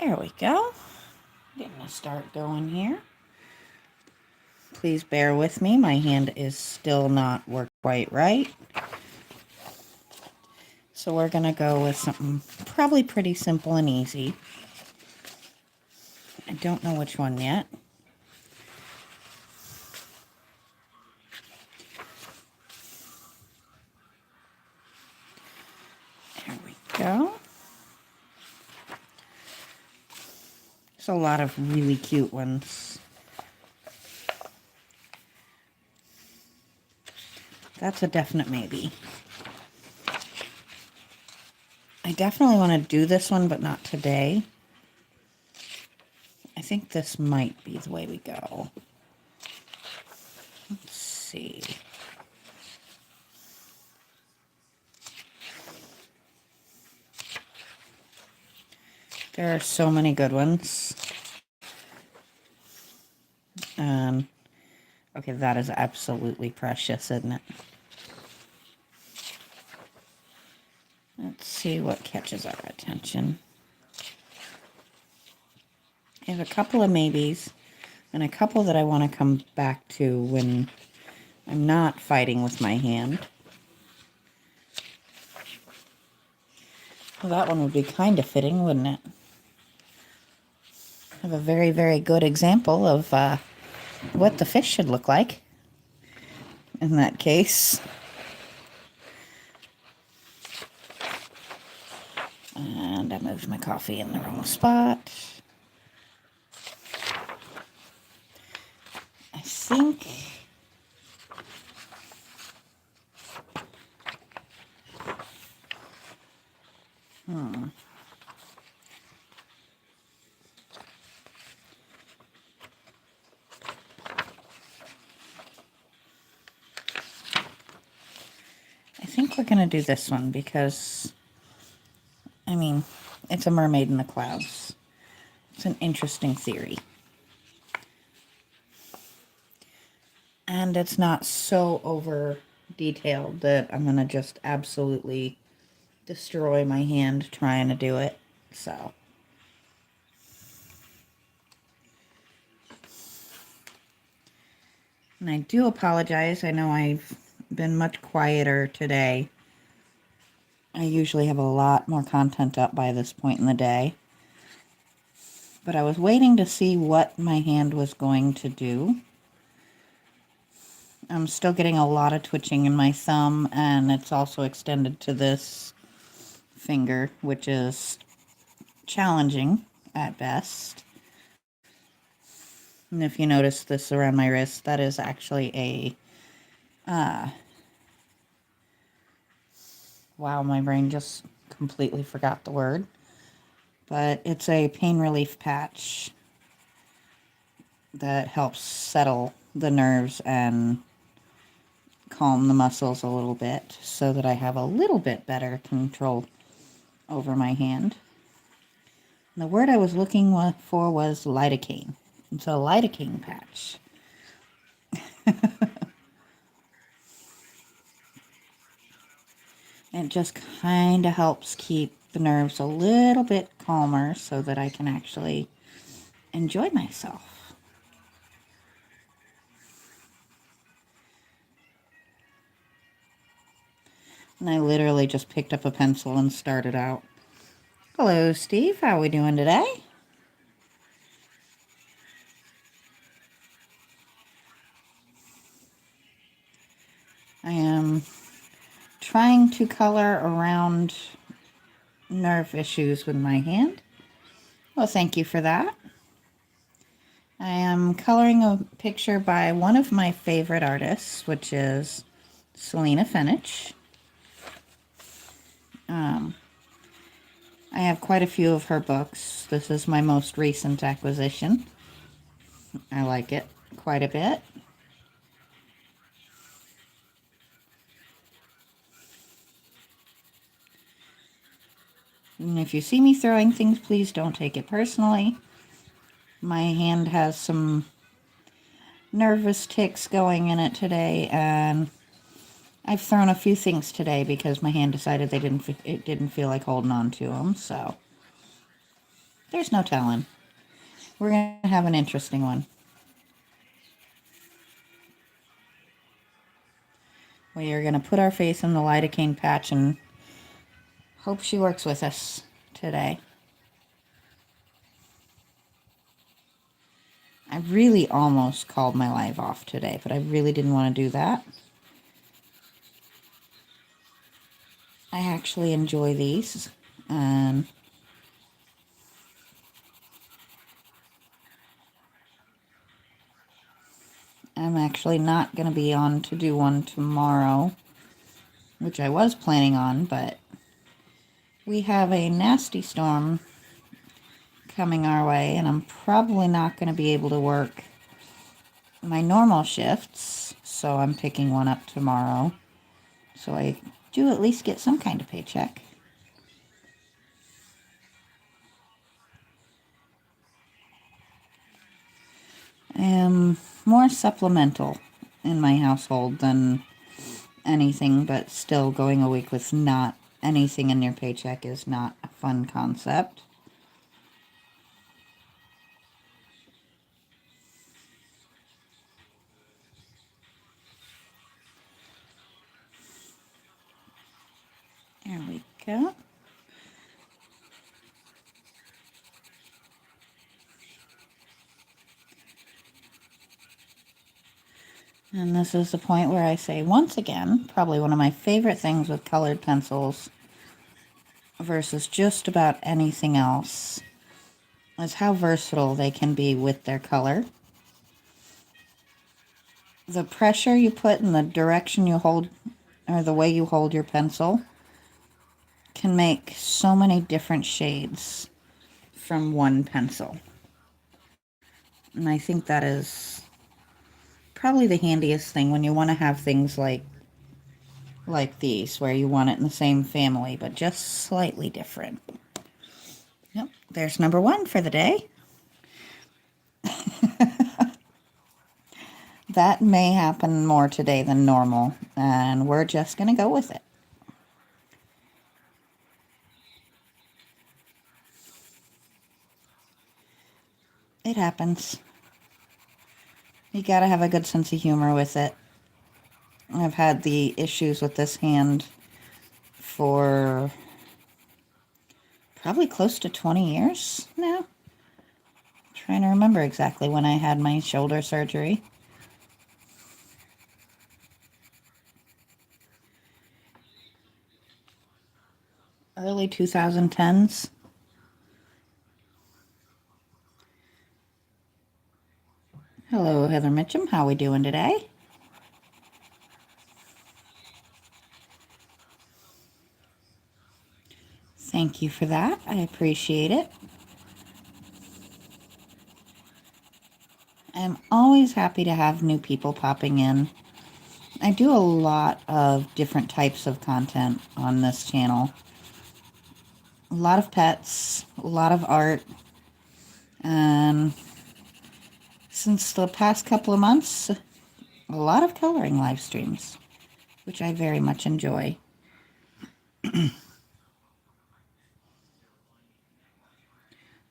There we go. Getting a start going here. Please bear with me. My hand is still not worked quite right. So we're going to go with something probably pretty simple and easy. I don't know which one yet. There we go. There's a lot of really cute ones. That's a definite maybe. I definitely want to do this one, but not today. I think this might be the way we go. Let's see. There are so many good ones. Okay, that is absolutely precious, isn't it? Let's see what catches our attention. I have a couple of maybes and a couple that I want to come back to when I'm not fighting with my hand. Well, that one would be kind of fitting, wouldn't it? I have a very, very good example of what the fish should look like in that case. And I moved my coffee in the wrong spot. I think we're going to do this one because, I mean, it's a mermaid in the clouds. It's an interesting theory. And it's not so over detailed that I'm going to just absolutely destroy my hand trying to do it. So. And I do apologize. I know I've been much quieter today. I usually have a lot more content up by this point in the day. But I was waiting to see what my hand was going to do. I'm still getting a lot of twitching in my thumb, and it's also extended to this finger, which is challenging at best. And if you notice this around my wrist, that is actually a wow, my brain just completely forgot the word. But it's a pain relief patch that helps settle the nerves and calm the muscles a little bit so that I have a little bit better control over my hand. And the word I was looking for was lidocaine. It's a lidocaine patch. It just kind of helps keep the nerves a little bit calmer so that I can actually enjoy myself. And I literally just picked up a pencil and started out. Hello, Steve. How are we doing today? I am trying to color around nerve issues with my hand. Well, thank you for that. I am coloring a picture by one of my favorite artists, which is Selina Fenech. I have quite a few of her books. This is my most recent acquisition. I like it quite a bit. And if you see me throwing things, please don't take it personally. My hand has some nervous tics going in it today, and I've thrown a few things today because my hand decided it didn't feel like holding on to them, so. There's no telling. We're going to have an interesting one. We are going to put our face in the lidocaine patch and hope she works with us today. I really almost called my live off today, but I really didn't want to do that. I actually enjoy these. I'm actually not going to be on to do one tomorrow, which I was planning on, but we have a nasty storm coming our way, and I'm probably not going to be able to work my normal shifts, so I'm picking one up tomorrow, so I do at least get some kind of paycheck. I am more supplemental in my household than anything, but still going a week with not anything in your paycheck is not a fun concept. There we go. And this is the point where I say, once again, probably one of my favorite things with colored pencils versus just about anything else is how versatile they can be with their color. The pressure you put in the direction you hold, or the way you hold your pencil, can make so many different shades from one pencil. And I think that is probably the handiest thing when you want to have things like these, where you want it in the same family, but just slightly different. Yep, there's number one for the day. That may happen more today than normal, and we're just going to go with it. It happens. You gotta have a good sense of humor with it. I've had the issues with this hand for probably close to 20 years now. I'm trying to remember exactly when I had my shoulder surgery. Early 2010s. Hello, Heather Mitchum. How we doing today? Thank you for that. I appreciate it. I'm always happy to have new people popping in. I do a lot of different types of content on this channel. A lot of pets, a lot of art, and since the past couple of months, a lot of coloring live streams, which I very much enjoy.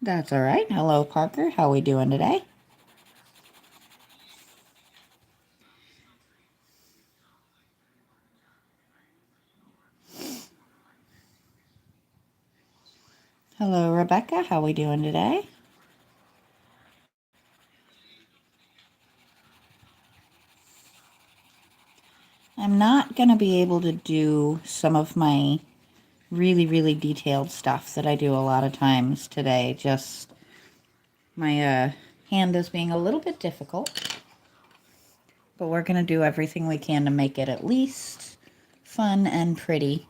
That's all right. Hello, Parker. How we doing today? Hello, Rebecca. How we doing today? I'm not going to be able to do some of my really, really detailed stuff that I do a lot of times today. Just my hand is being a little bit difficult. But we're going to do everything we can to make it at least fun and pretty.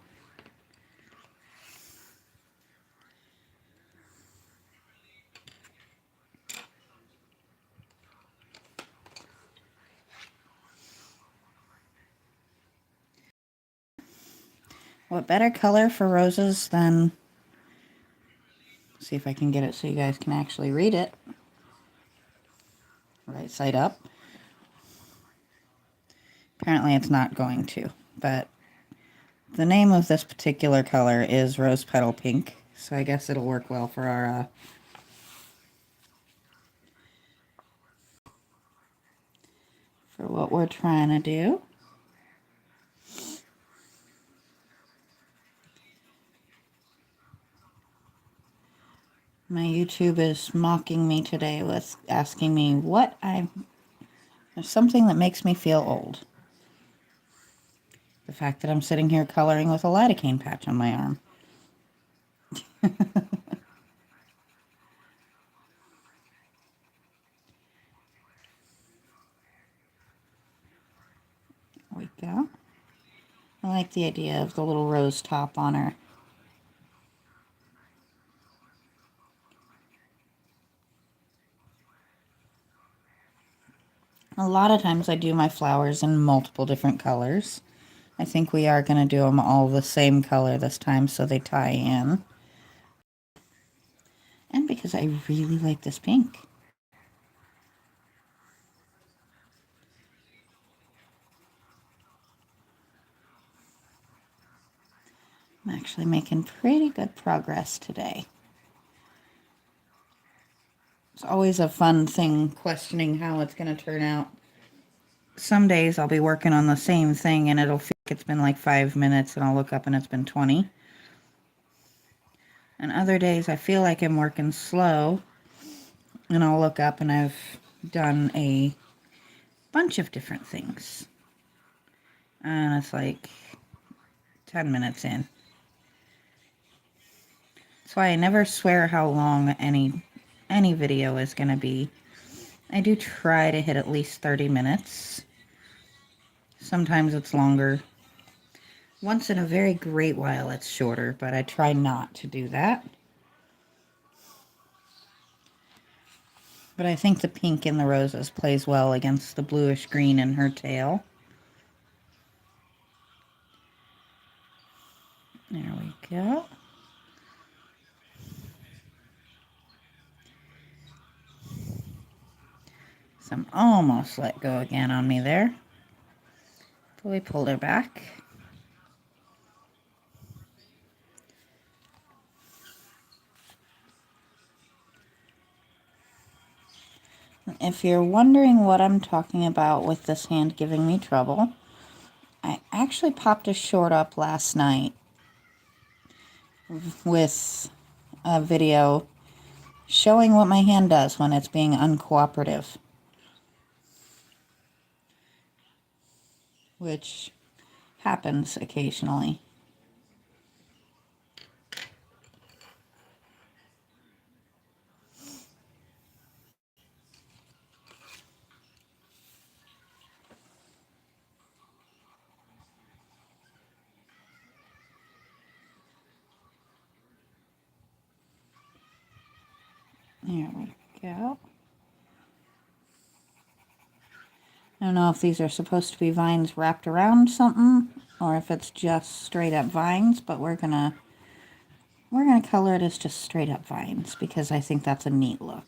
What better color for roses than... See if I can get it so you guys can actually read it. Right side up. Apparently it's not going to, but the name of this particular color is Rose Petal Pink, so I guess it'll work well for our for what we're trying to do. My YouTube is mocking me today with asking me what there's something that makes me feel old. The fact that I'm sitting here coloring with a lidocaine patch on my arm. There we go. I like the idea of the little rose top on her. A lot of times I do my flowers in multiple different colors. I think we are going to do them all the same color this time so they tie in. And because I really like this pink. I'm actually making pretty good progress today. It's always a fun thing questioning how it's going to turn out. Some days I'll be working on the same thing and it'll feel like it's been like 5 minutes and I'll look up and it's been 20. And other days I feel like I'm working slow and I'll look up and I've done a bunch of different things. And it's like 10 minutes in. That's why I never swear how long any video is going to be. I do try to hit at least 30 minutes. Sometimes it's longer. Once in a very great while it's shorter, but I try not to do that. But I think the pink in the roses plays well against the bluish green in her tail. There we go. Some almost let go again on me there. But we pulled her back. If you're wondering what I'm talking about with this hand giving me trouble, I actually popped a short up last night with a video showing what my hand does when it's being uncooperative, which happens occasionally. There we go. I don't know if these are supposed to be vines wrapped around something or if it's just straight up vines, but we're gonna color it as just straight up vines because I think that's a neat look.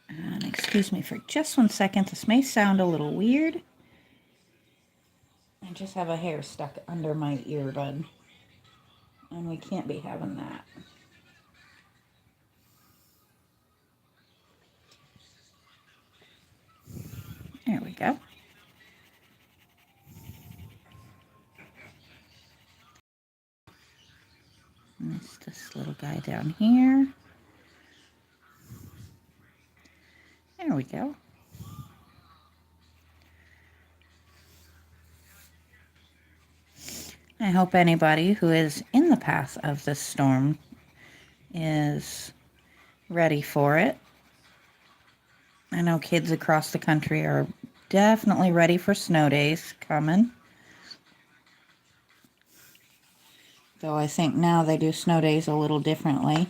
And excuse me for just 1 second. This may sound a little weird. I just have a hair stuck under my earbud, and we can't be having that. There we go. And it's this little guy down here. There we go. I hope anybody who is in the path of this storm is ready for it. I know kids across the country are definitely ready for snow days coming. Though I think now they do snow days a little differently.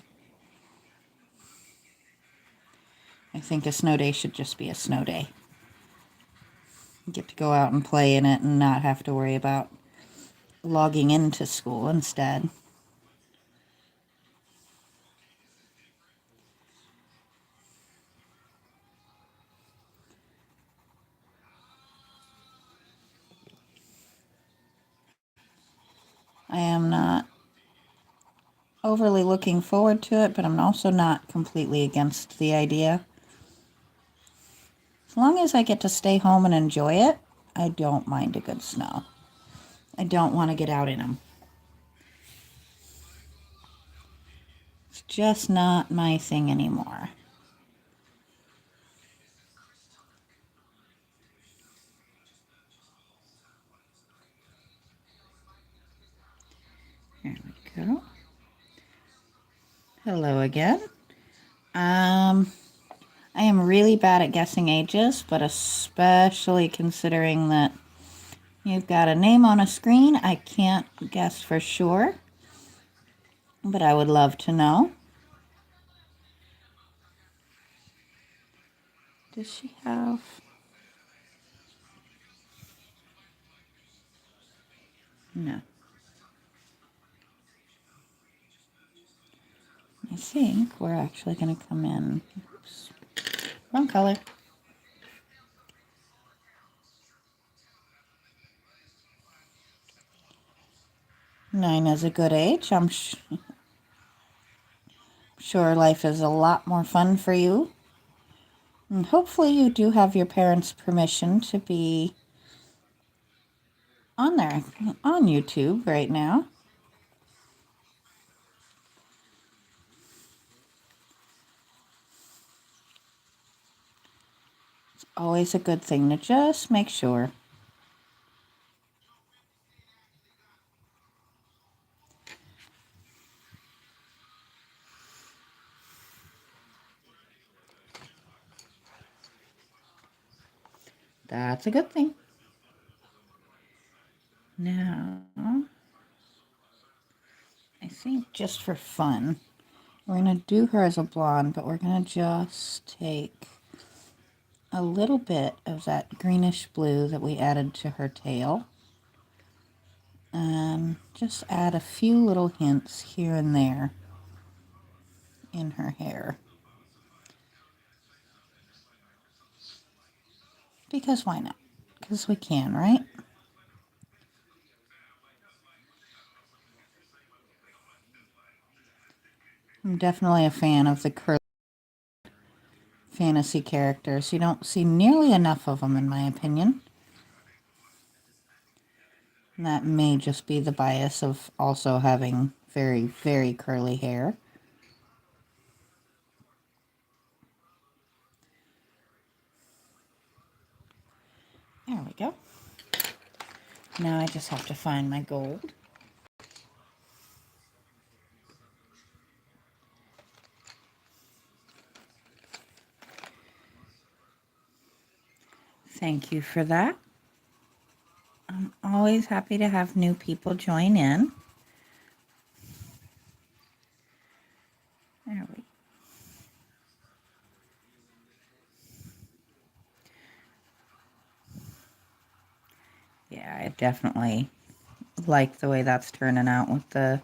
I think a snow day should just be a snow day. You get to go out and play in it and not have to worry about logging into school instead. I am not overly looking forward to it, but I'm also not completely against the idea. As long as I get to stay home and enjoy it, I don't mind a good snow. I don't want to get out in them. It's just not my thing anymore. There we go. Hello again. I am really bad at guessing ages, but especially considering that you've got a name on a screen, I can't guess for sure, but I would love to know. Does she have... No. I think we're actually going to come in. Oops. Wrong color. Nine is a good age. I'm sure life is a lot more fun for you. And hopefully you do have your parents' permission to be on there, on YouTube right now. It's always a good thing to just make sure. That's a good thing. Now, I think just for fun, we're going to do her as a blonde, but we're going to just take a little bit of that greenish blue that we added to her tail and just add a few little hints here and there in her hair. Because why not? Because we can, right? I'm definitely a fan of the curly fantasy characters. You don't see nearly enough of them, in my opinion. And that may just be the bias of also having very, very curly hair. There we go. Now I just have to find my gold. Thank you for that. I'm always happy to have new people join in. There we go. Yeah, I definitely like the way that's turning out with the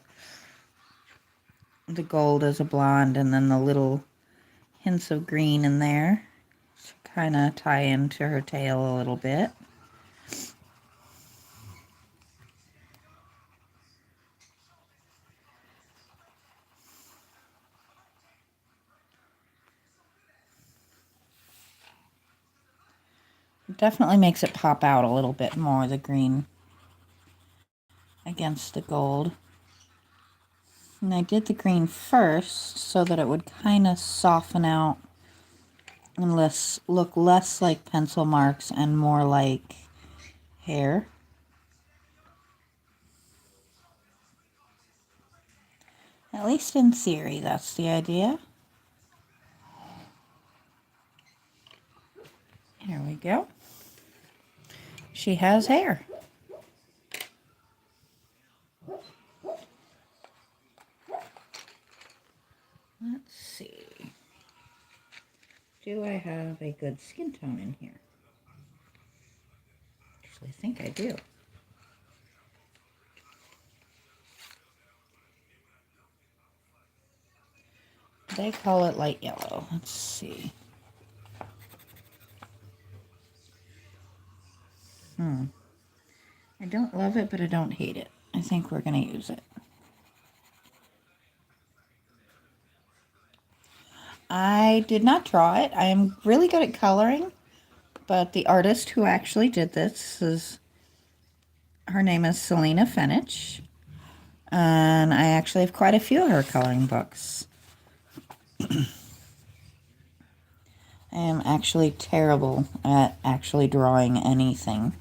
gold as a blonde and then the little hints of green in there to kind of tie into her tail a little bit. It definitely makes it pop out a little bit more, the green against the gold. And I did the green first so that it would kind of soften out and look less like pencil marks and more like hair. At least in theory, that's the idea. Here we go. She has hair. Let's see. Do I have a good skin tone in here? Actually, I think I do. They call it light yellow. Let's see. I don't love it, but I don't hate it. I think we're going to use it. I did not draw it. I am really good at coloring, but the artist who actually did this her name is Selina Fenech, and I actually have quite a few of her coloring books. I am actually terrible at actually drawing anything.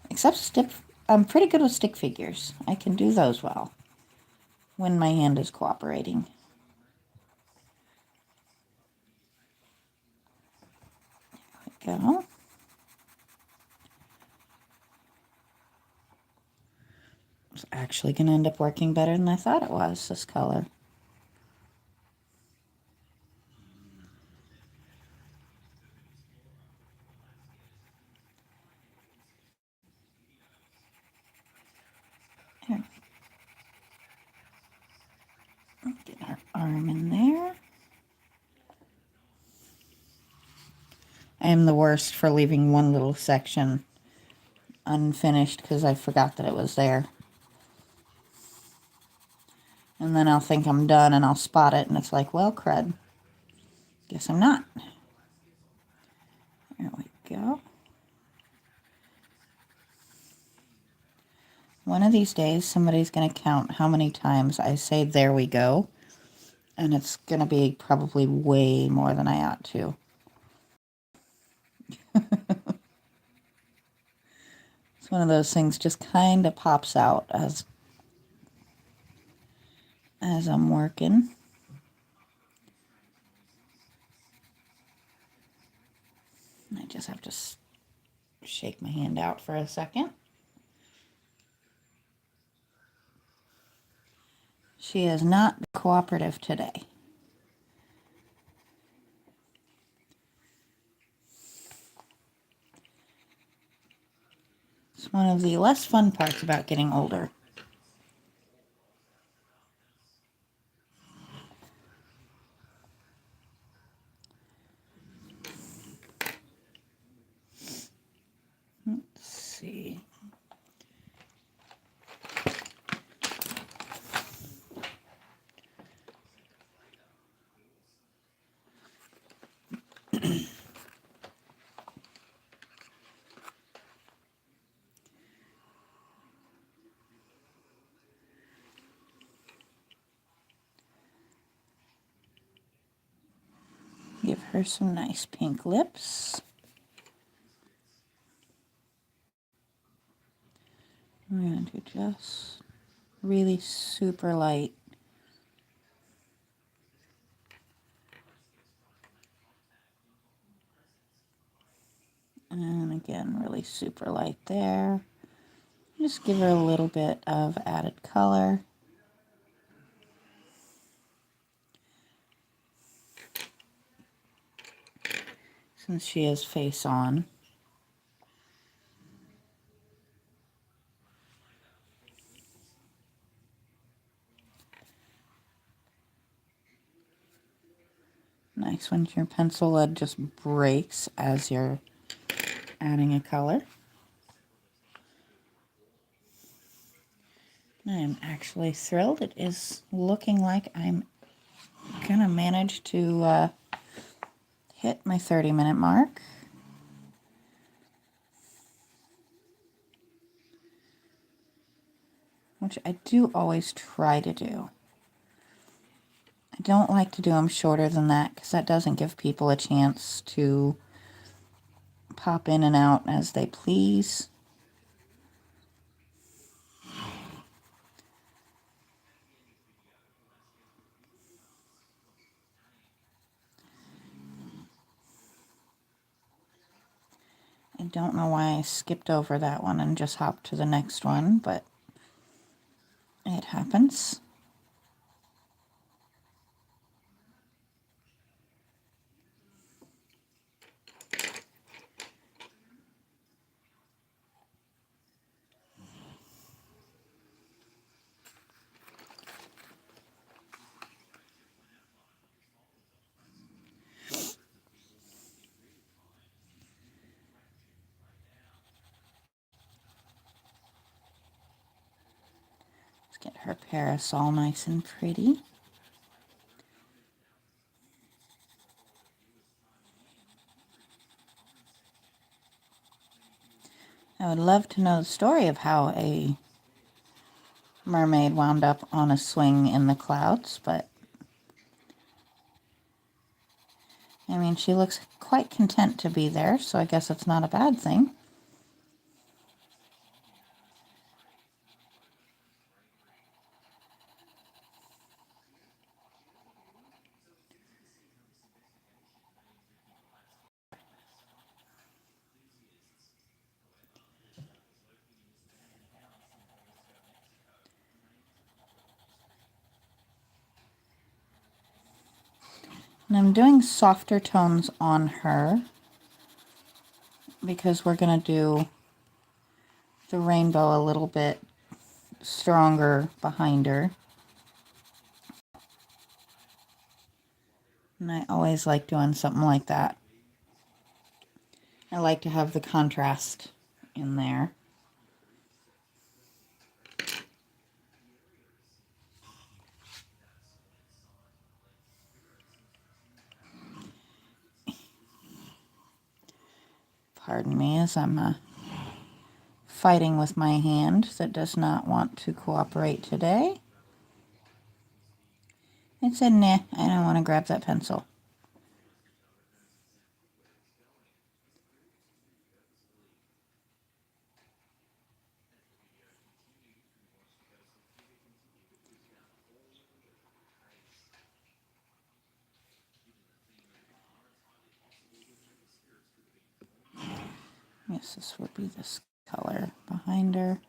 Except I'm pretty good with stick figures. I can do those well when my hand is cooperating. There we go. It's actually going to end up working better than I thought it was, this color. Here. Get her arm in there. I am the worst for leaving one little section unfinished because I forgot that it was there. And then I'll think I'm done and I'll spot it and it's like, well, crud. Guess I'm not. There we go. One of these days, somebody's going to count how many times I say, there we go. And it's going to be probably way more than I ought to. It's one of those things just kind of pops out as I'm working. I just have to shake my hand out for a second. She is not cooperative today. It's one of the less fun parts about getting older. Let's see. Give her some nice pink lips. I'm going to do just really super light. And again, really super light there. Just give her a little bit of added color. Since she is face on. Nice when your pencil lead just breaks as you're adding a color. I am actually thrilled. It is looking like I'm gonna manage to hit my 30-minute mark. Which I do always try to do. I don't like to do them shorter than that because that doesn't give people a chance to pop in and out as they please. I don't know why I skipped over that one and just hopped to the next one, but it happens. Let's get her parasol nice and pretty. I would love to know the story of how a mermaid wound up on a swing in the clouds, but I mean, she looks quite content to be there, so I guess it's not a bad thing. And I'm doing softer tones on her because we're going to do the rainbow a little bit stronger behind her. And I always like doing something like that. I like to have the contrast in there. Pardon me as I'm fighting with my hand that does not want to cooperate today. It said, nah, I don't want to grab that pencil. Yes, this would be this color behind her.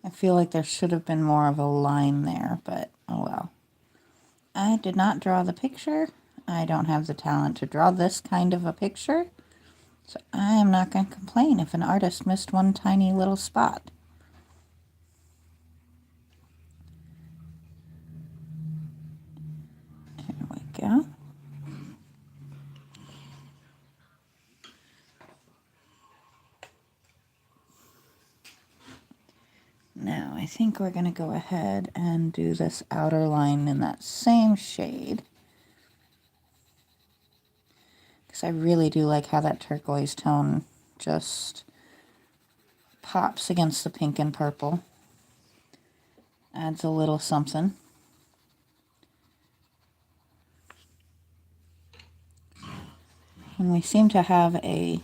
I feel like there should have been more of a line there, but oh well. I did not draw the picture. I don't have the talent to draw this kind of a picture. So I am not going to complain if an artist missed one tiny little spot. There we go. Now I think we're going to go ahead and do this outer line in that same shade. Because I really do like how that turquoise tone just pops against the pink and purple. Adds a little something. And we seem to have a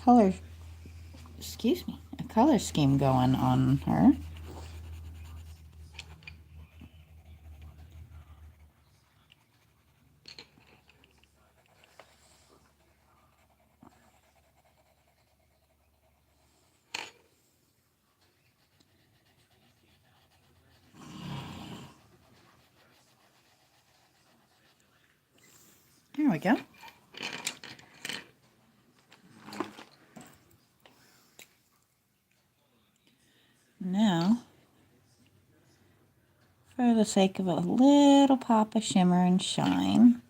color, a color scheme going on her. There we go. Now, for the sake of a little pop of shimmer and shine,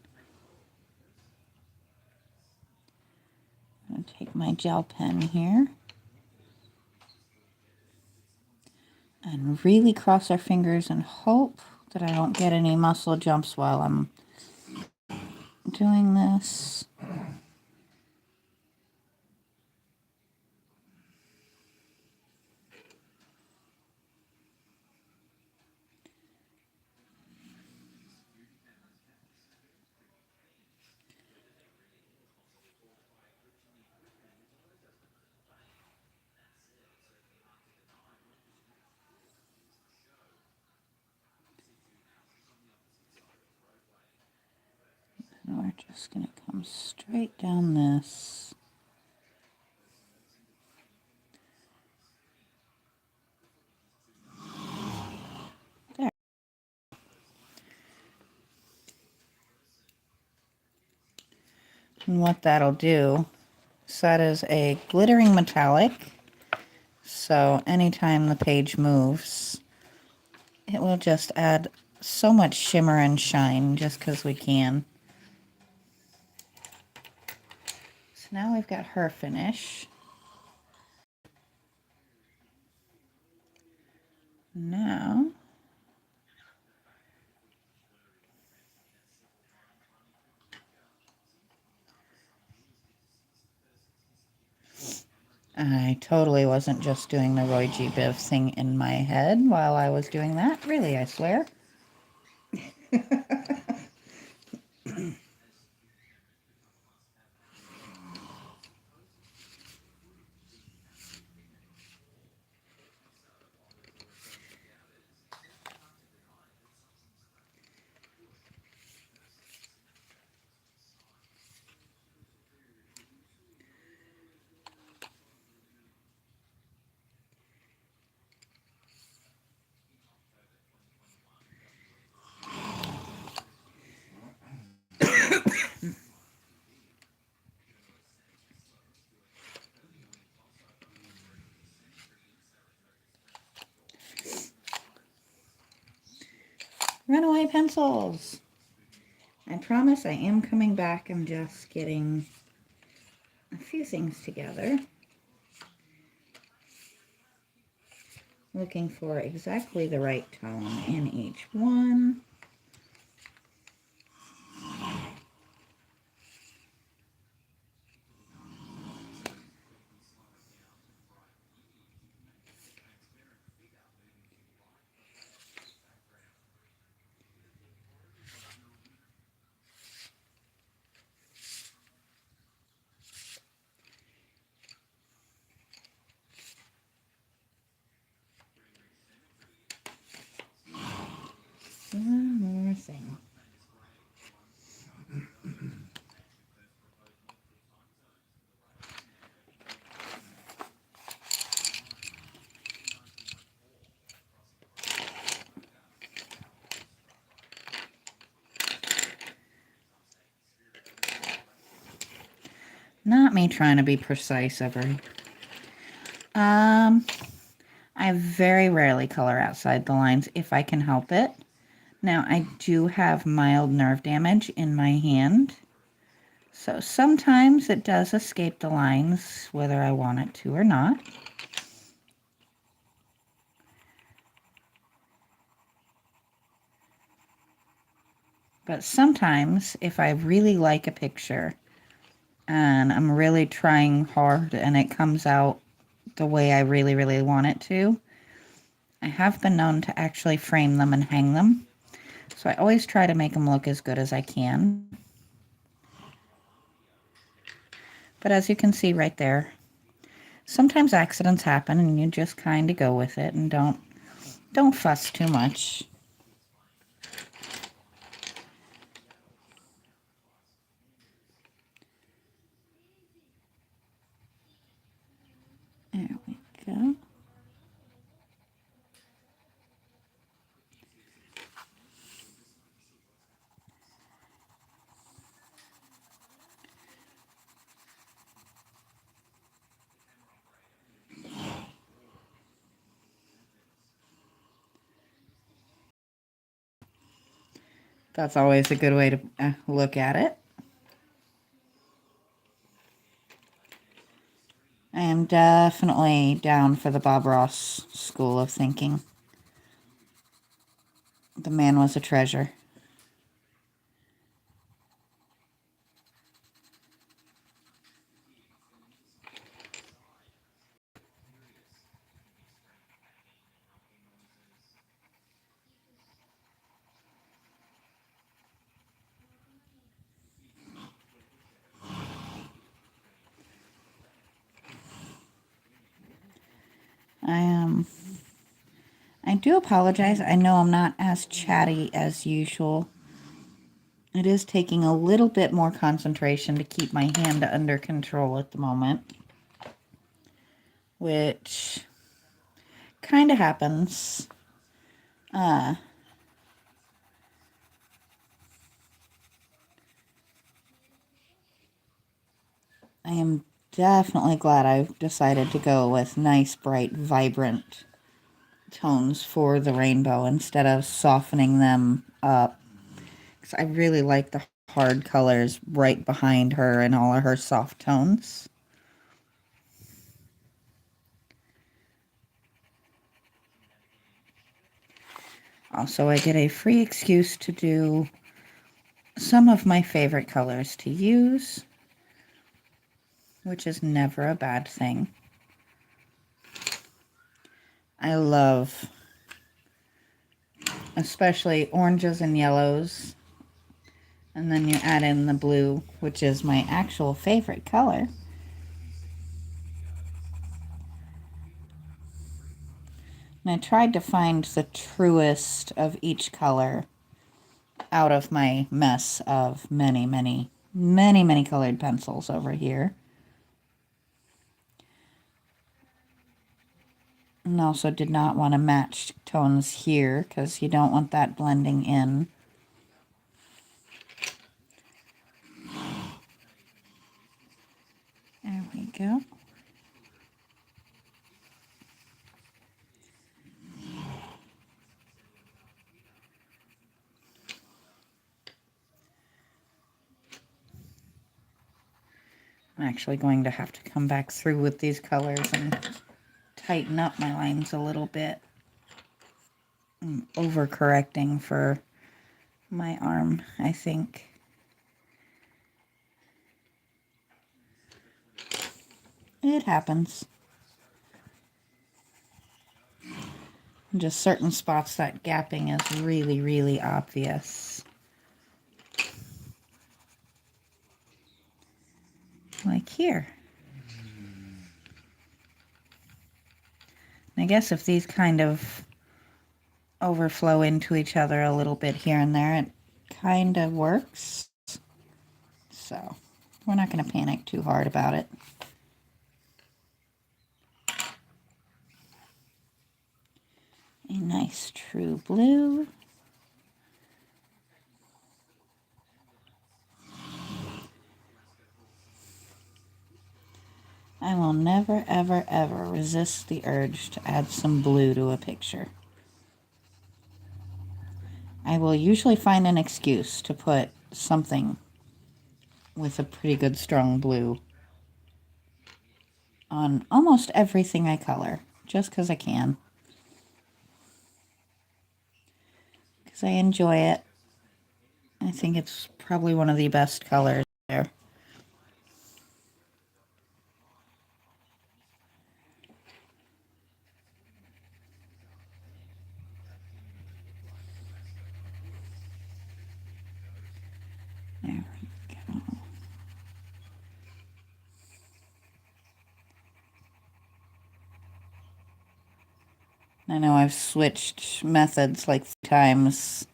I'm going to take my gel pen here and really cross our fingers and hope that I don't get any muscle jumps while I'm doing this. And we're just going to come straight down this. There. And what that'll do, so that is a glittering metallic. So anytime the page moves, it will just add so much shimmer and shine just because we can. So now we've got her finish. Now, I totally wasn't just doing the Roy G. Biv thing in my head while I was doing that. Really, I swear. Runaway pencils. I promise I am coming back. I'm just getting a few things together. Looking for exactly the right tone in each one. One more thing. Not me trying to be precise ever. I very rarely color outside the lines if I can help it. Now, I do have mild nerve damage in my hand, so sometimes it does escape the lines whether I want it to or not. But sometimes, if I really like a picture and I'm really trying hard and it comes out the way I really, really want it to, I have been known to actually frame them and hang them. So I always try to make them look as good as I can. But as you can see right there, sometimes accidents happen and you just kind of go with it and don't fuss too much. There we go. That's always a good way to look at it. I am definitely down for the Bob Ross school of thinking. The man was a treasure. I do apologize. I know I'm not as chatty as usual. It is taking a little bit more concentration to keep my hand under control at the moment, which kind of happens. I am definitely glad I decided to go with nice, bright, vibrant tones for the rainbow instead of softening them up. Because I really like the hard colors right behind her and all of her soft tones. Also, I get a free excuse to do some of my favorite colors to use, which is never a bad thing. I love especially oranges and yellows. And then you add in the blue, which is my actual favorite color. And I tried to find the truest of each color out of my mess of many, many, many, many colored pencils over here. And also did not want to match tones here because you don't want that blending in. There we go. I'm actually going to have to come back through with these colors and tighten up my lines a little bit. I'm overcorrecting for my arm, I think. It happens. Just certain spots that gapping is really, really obvious. Like here. I guess if these kind of overflow into each other a little bit here and there, it kind of works. So we're not going to panic too hard about it. A nice true blue. I will never, ever, ever resist the urge to add some blue to a picture. I will usually find an excuse to put something with a pretty good strong blue on almost everything I color, just because I can. Because I enjoy it. I think it's probably one of the best colors there. There we go. I know I've switched methods like 3 times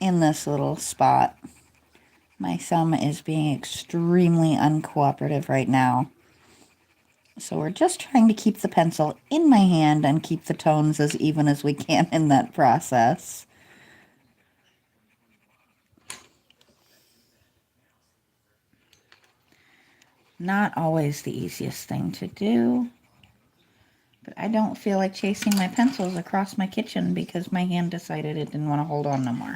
in this little spot. My thumb is being extremely uncooperative right now. So we're just trying to keep the pencil in my hand and keep the tones as even as we can in that process. Not always the easiest thing to do. But I don't feel like chasing my pencils across my kitchen because my hand decided it didn't want to hold on no more.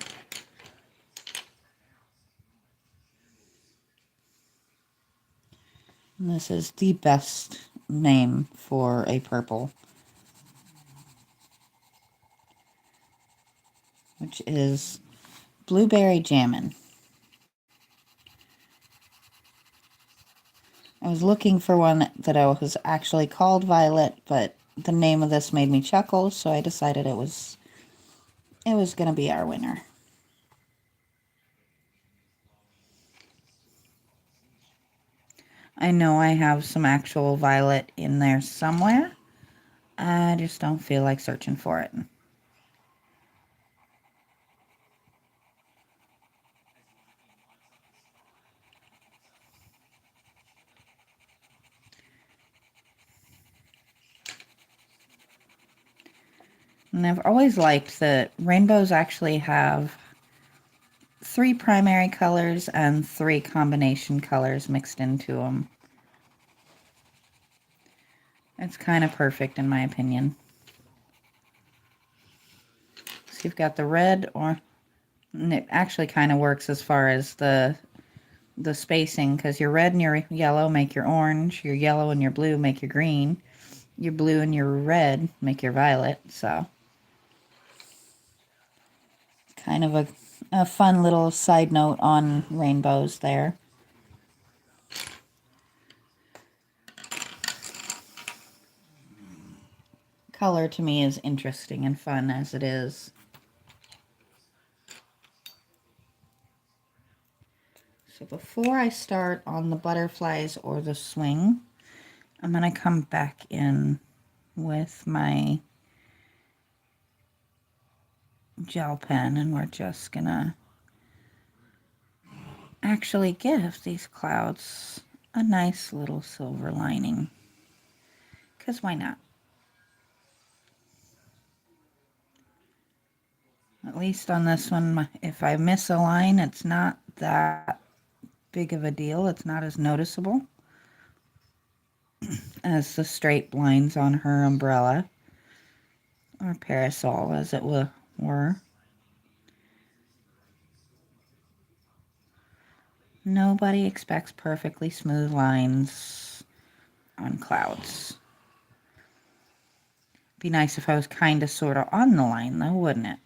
And this is the best name for a purple, which is Blueberry Jammin'. I was looking for one that was actually called Violet, but the name of this made me chuckle, so I decided it was going to be our winner. I know I have some actual violet in there somewhere. I just don't feel like searching for it. And I've always liked that rainbows actually have 3 primary colors and 3 combination colors mixed into them. It's kind of perfect in my opinion. So you've got the red, and it actually kind of works as far as the spacing, because your red and your yellow make your orange, your yellow and your blue make your green, your blue and your red make your violet. So kind of a fun little side note on rainbows there. color to me is interesting and fun as it is. So before I start on the butterflies or the swing, I'm going to come back in with my gel pen, and we're just going to actually give these clouds a nice little silver lining, because why not? At least on this one, if I miss a line, it's not that big of a deal. It's not as noticeable as the straight lines on her umbrella, or parasol as it were. Nobody expects perfectly smooth lines on clouds. Be nice if I was kind of sort of on the line though, wouldn't it?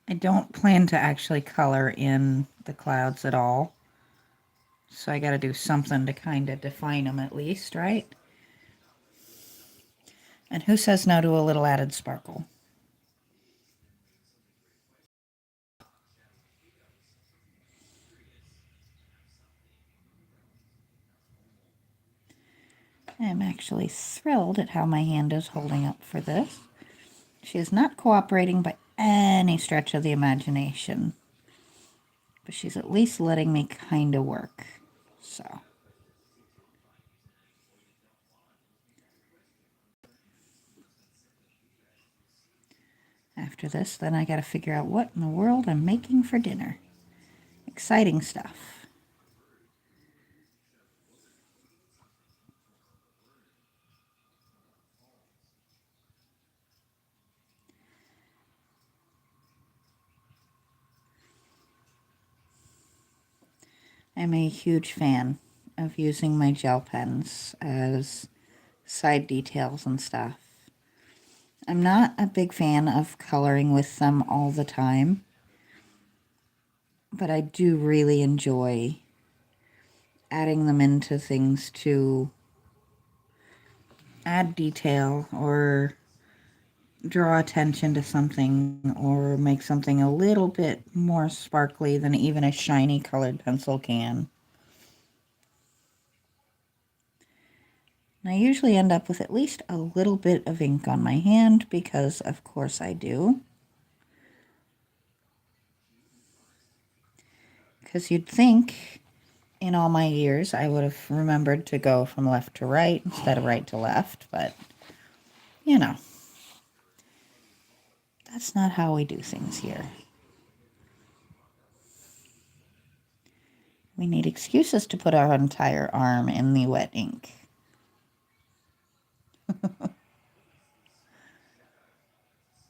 I don't plan to actually color in the clouds at all. So I got to do something to kind of define them at least, right? And who says no to a little added sparkle? I'm actually thrilled at how my hand is holding up for this. She is not cooperating by any stretch of the imagination, but she's at least letting me kind of work. So after this, then I got to figure out what in the world I'm making for dinner. Exciting stuff. I'm a huge fan of using my gel pens as side details and stuff. I'm not a big fan of coloring with them all the time, but I do really enjoy adding them into things to add detail or draw attention to something or make something a little bit more sparkly than even a shiny colored pencil can. And I usually end up with at least a little bit of ink on my hand because of course I do. Because you'd think in all my years I would have remembered to go from left to right instead of right to left, but you know, that's not how we do things here. We need excuses to put our entire arm in the wet ink.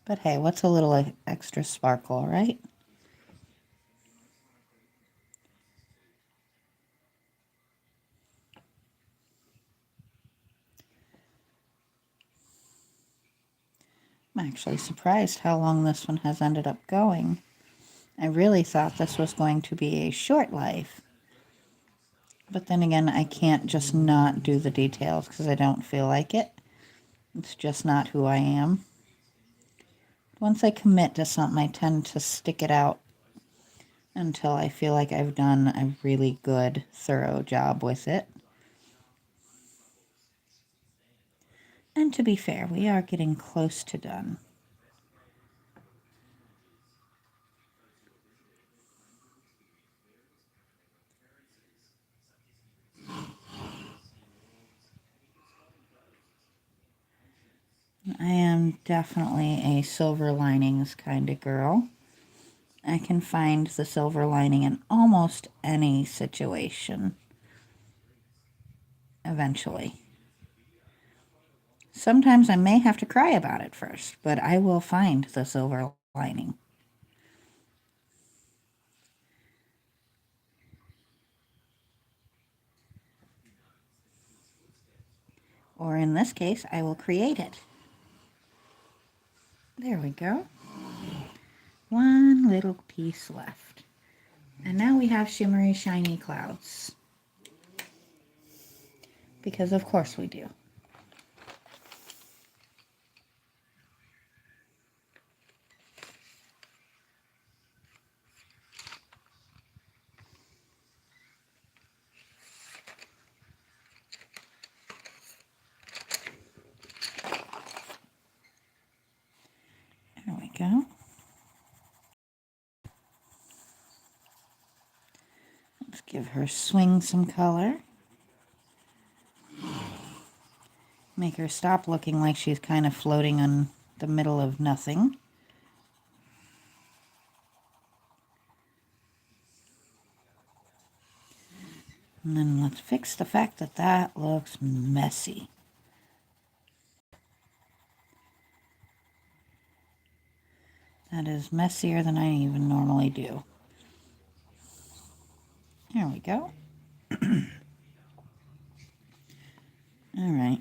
But hey, what's a little extra sparkle, right? I'm actually surprised how long this one has ended up going. I really thought this was going to be a short life. But then again, I can't just not do the details because I don't feel like it. It's just not who I am. Once I commit to something, I tend to stick it out until I feel like I've done a really good, thorough job with it. And to be fair, we are getting close to done. I am definitely a silver linings kind of girl. I can find the silver lining in almost any situation eventually. Sometimes I may have to cry about it first, but I will find the silver lining. Or in this case, I will create it. There we go. One little piece left. And now we have shimmery, shiny clouds. because of course we do. There we go. Let's give her swing some color. Make her stop looking like she's kind of floating on the middle of nothing. And then let's fix the fact that that looks messy. That is messier than I even normally do. There we go. All right.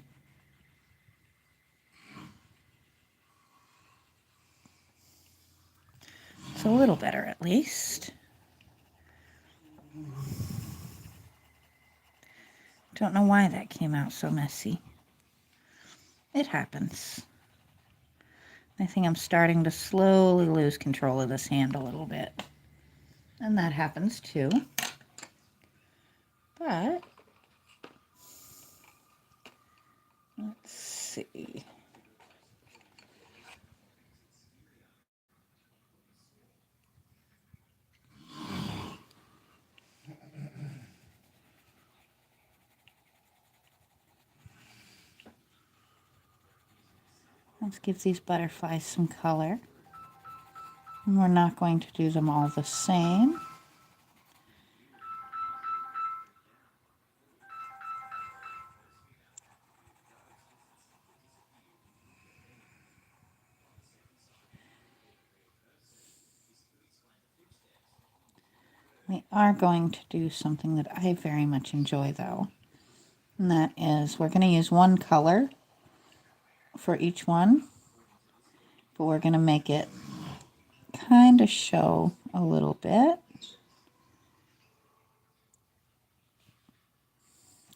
It's a little better at least. Don't know why that came out so messy. It happens. I think I'm starting to slowly lose control of this hand a little bit. And that happens too. But let's see. Let's give these butterflies some color. And we're not going to do them all the same. We are going to do something that I very much enjoy though. And that is we're going to use one color for each one. But we're going to make it kind of show a little bit.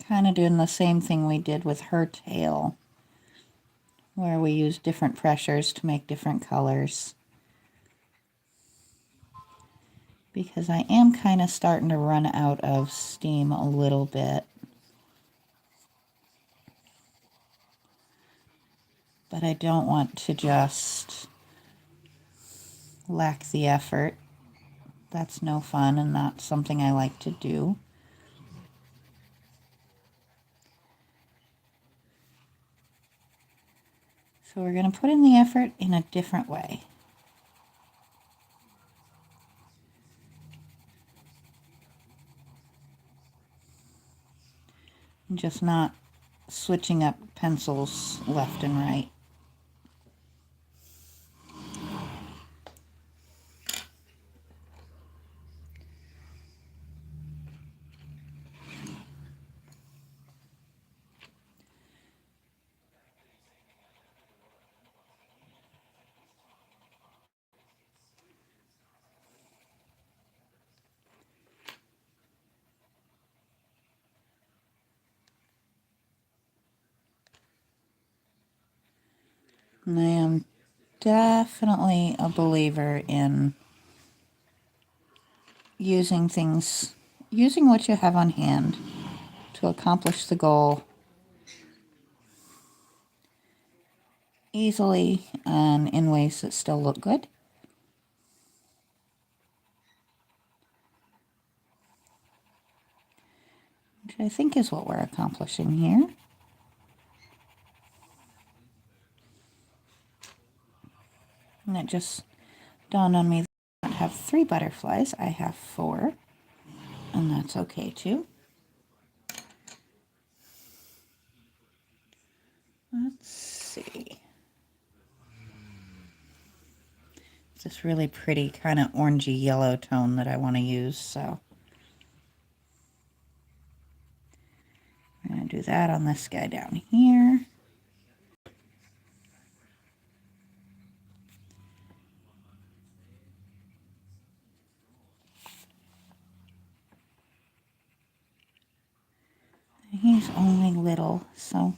Kind of doing the same thing we did with her tail, where we use different pressures to make different colors. Because I am kind of starting to run out of steam a little bit. But I don't want to just lack the effort. That's no fun and not something I like to do. So we're going to put in the effort in a different way. I'm just not switching up pencils left and right. And I am definitely a believer in using what you have on hand to accomplish the goal easily and in ways that still look good. Which I think is what we're accomplishing here. And it just dawned on me that I don't have 3 butterflies, I have 4. And that's okay too. Let's see. It's this really pretty kind of orangey yellow tone that I want to use, so I'm going to do that on this guy down here. He's only little, so.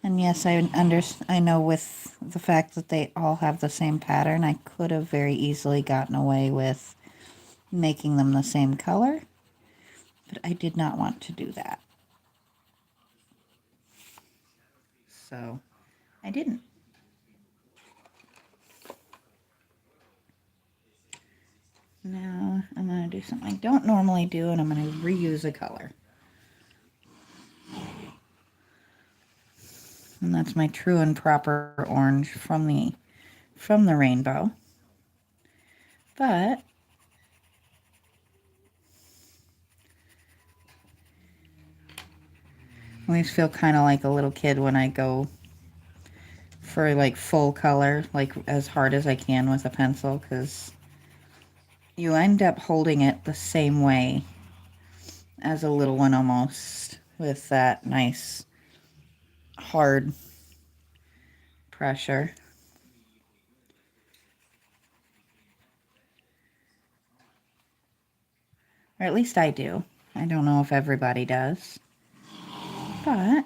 And yes, I know with the fact that they all have the same pattern, I could have very easily gotten away with making them the same color, but I did not want to do that. So I didn't. Now I'm going to do something I don't normally do, and I'm going to reuse a color. And that's my true and proper orange from the rainbow. But I always feel kind of like a little kid when I go for like full color, like as hard as I can with a pencil, because you end up holding it the same way as a little one almost, with that nice hard pressure. Or at least I do. I don't know if everybody does. But,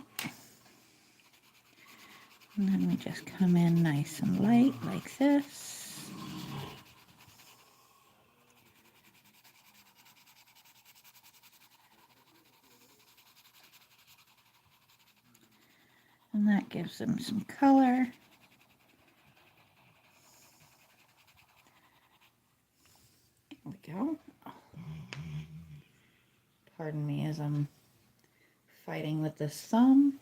and then we just come in nice and light like this. And that gives them some color. There we go. Pardon me as I'm fighting with this thumb.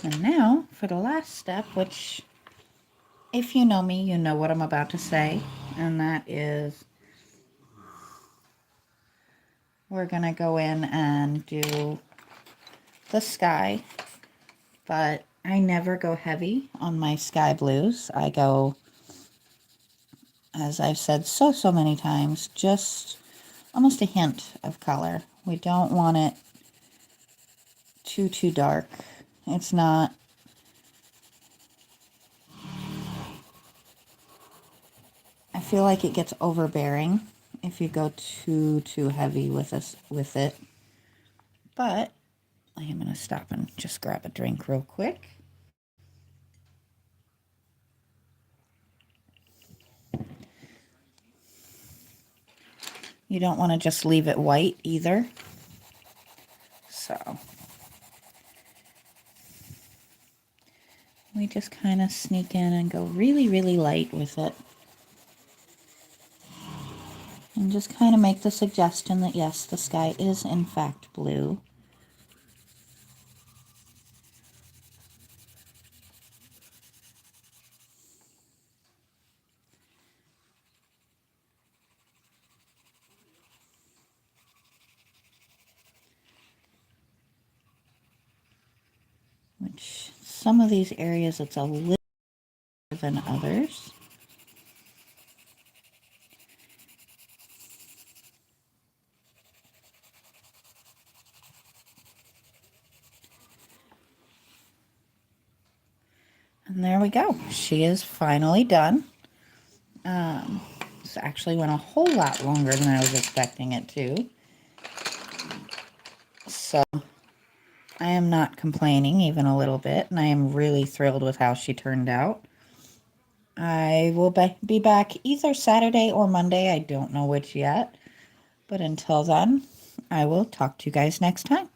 And now for the last step, which if you know me, you know what I'm about to say. And that is we're going to go in and do the sky. But I never go heavy on my sky blues. I go, as I've said so many times, just almost a hint of color. We don't want it too dark. It's not. I feel like it gets overbearing if you go too heavy with it. But I am going to stop and just grab a drink real quick. You don't want to just leave it white either. So we just kind of sneak in and go really light with it. And just kind of make the suggestion that yes, the sky is in fact blue. Which some of these areas it's a little than others. And there we go. She is finally done. This actually went a whole lot longer than I was expecting it to. So I am not complaining even a little bit, and I am really thrilled with how she turned out. I will be back either Saturday or Monday. I don't know which yet. But until then, I will talk to you guys next time.